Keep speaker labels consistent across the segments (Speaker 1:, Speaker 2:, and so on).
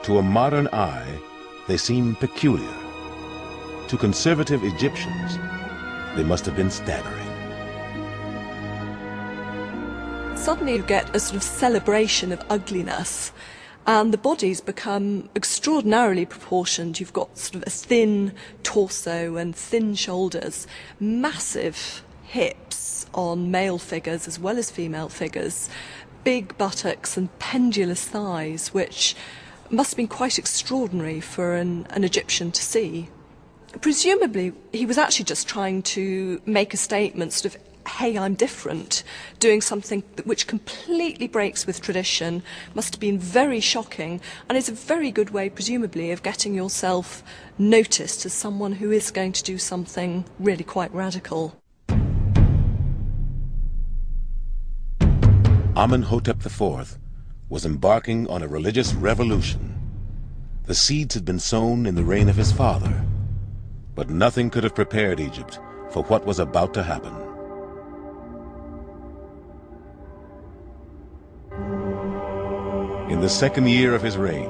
Speaker 1: To a modern eye, they seem peculiar. To conservative Egyptians, they must have been staggering.
Speaker 2: Suddenly you get a sort of celebration of ugliness, and the bodies become extraordinarily proportioned. You've got sort of a thin torso and thin shoulders, massive hips on male figures as well as female figures, big buttocks and pendulous thighs, which must have been quite extraordinary for an Egyptian to see. Presumably, he was actually just trying to make a statement, sort of, hey, I'm different, doing something which completely breaks with tradition, must have been very shocking, and is a very good way, presumably, of getting yourself noticed as someone who is going to do something really quite radical.
Speaker 1: Amenhotep IV was embarking on a religious revolution. The seeds had been sown in the reign of his father, but nothing could have prepared Egypt for what was about to happen. In the second year of his reign,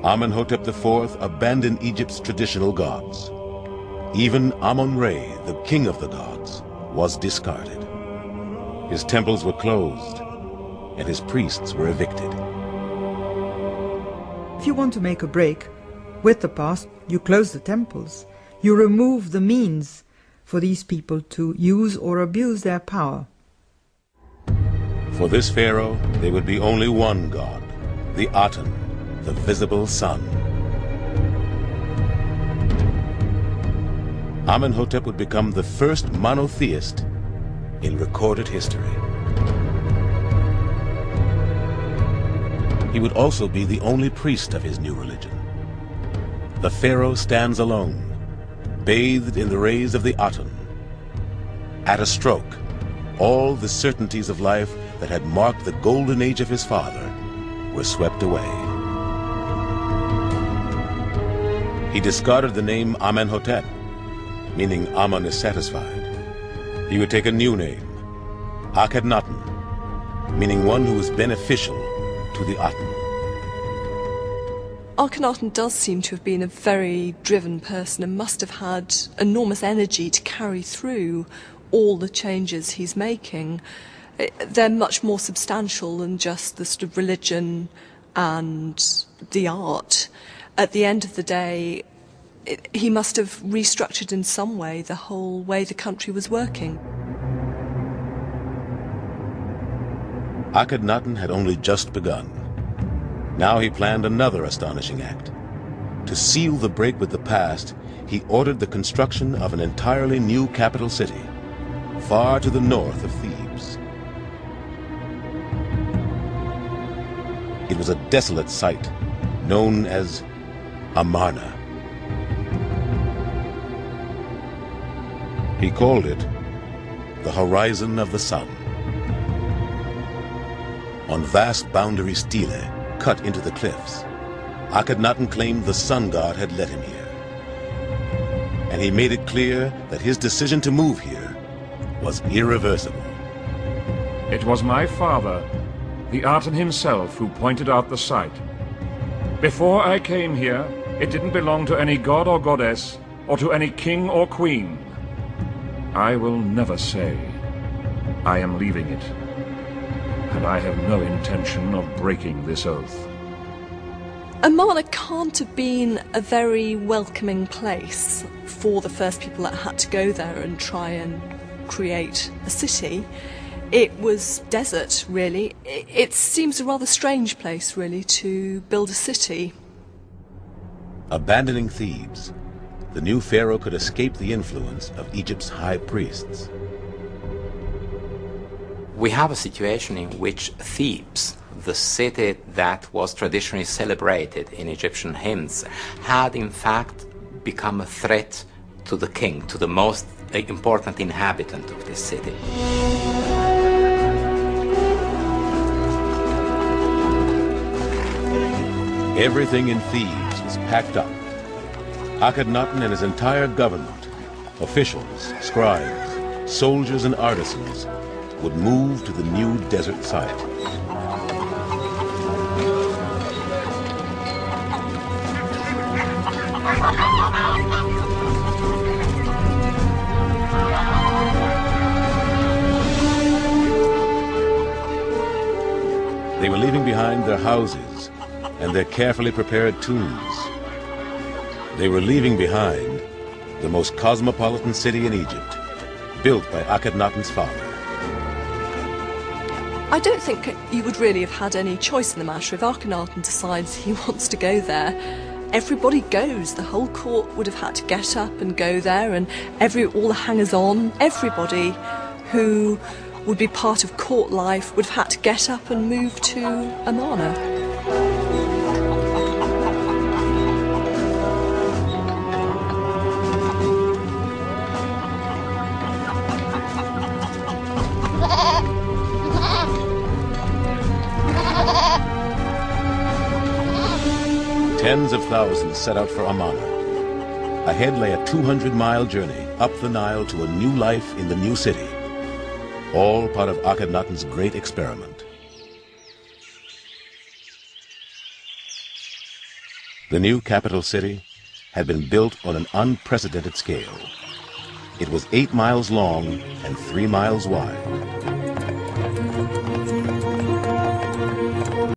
Speaker 1: Amenhotep IV abandoned Egypt's traditional gods. Even Amon-Ra, the king of the gods, was discarded. His temples were closed, and his priests were evicted.
Speaker 3: If you want to make a break with the past, you close the temples. You remove the means for these people to use or abuse their power.
Speaker 1: For this pharaoh, there would be only one god, the Aten, the visible sun. Amenhotep would become the first monotheist in recorded history. He would also be the only priest of his new religion. The pharaoh stands alone, bathed in the rays of the Aten. At a stroke, all the certainties of life that had marked the golden age of his father were swept away. He discarded the name Amenhotep, meaning Amun is satisfied. He would take a new name, Akenhaten, meaning one who is beneficial to the Aten.
Speaker 2: Akhenaten does seem to have been a very driven person and must have had enormous energy to carry through all the changes he's making. They're much more substantial than just the sort of religion and the art. At the end of the day, he must have restructured in some way the whole way the country was working.
Speaker 1: Akenhaten had only just begun. Now he planned another astonishing act. To seal the break with the past, he ordered the construction of an entirely new capital city, far to the north of Thebes. It was a desolate site, known as Amarna. He called it the horizon of the sun. On vast boundary stelae cut into the cliffs, Akenhaten claimed the sun god had led him here. And he made it clear that his decision to move here was irreversible.
Speaker 4: It was my father, the Aten himself, who pointed out the site. Before I came here, it didn't belong to any god or goddess, or to any king or queen. I will never say I am leaving it, and I have no intention of breaking this oath.
Speaker 2: Amarna can't have been a very welcoming place for the first people that had to go there and try and create a city. It was desert, really. It seems a rather strange place, really, to build a city.
Speaker 1: Abandoning Thebes, the new pharaoh could escape the influence of Egypt's high priests.
Speaker 5: We have a situation in which Thebes, the city that was traditionally celebrated in Egyptian hymns, had in fact become a threat to the king, to the most important inhabitant of this city.
Speaker 1: Everything in Thebes was packed up. Akenhaten and his entire government, officials, scribes, soldiers and artisans, would move to the new desert site. They were leaving behind their houses and their carefully prepared tombs. They were leaving behind the most cosmopolitan city in Egypt, built by Akhenaten's father.
Speaker 2: I don't think you would really have had any choice in the matter. If Akhenaten decides he wants to go there, everybody goes. The whole court would have had to get up and go there, and all the hangers-on, everybody who would be part of court life would have had to get up and move to Amarna.
Speaker 1: Tens of thousands set out for Amarna. Ahead lay a 200-mile journey up the Nile to a new life in the new city, all part of Akhenaten's great experiment. The new capital city had been built on an unprecedented scale. It was 8 miles long and 3 miles wide.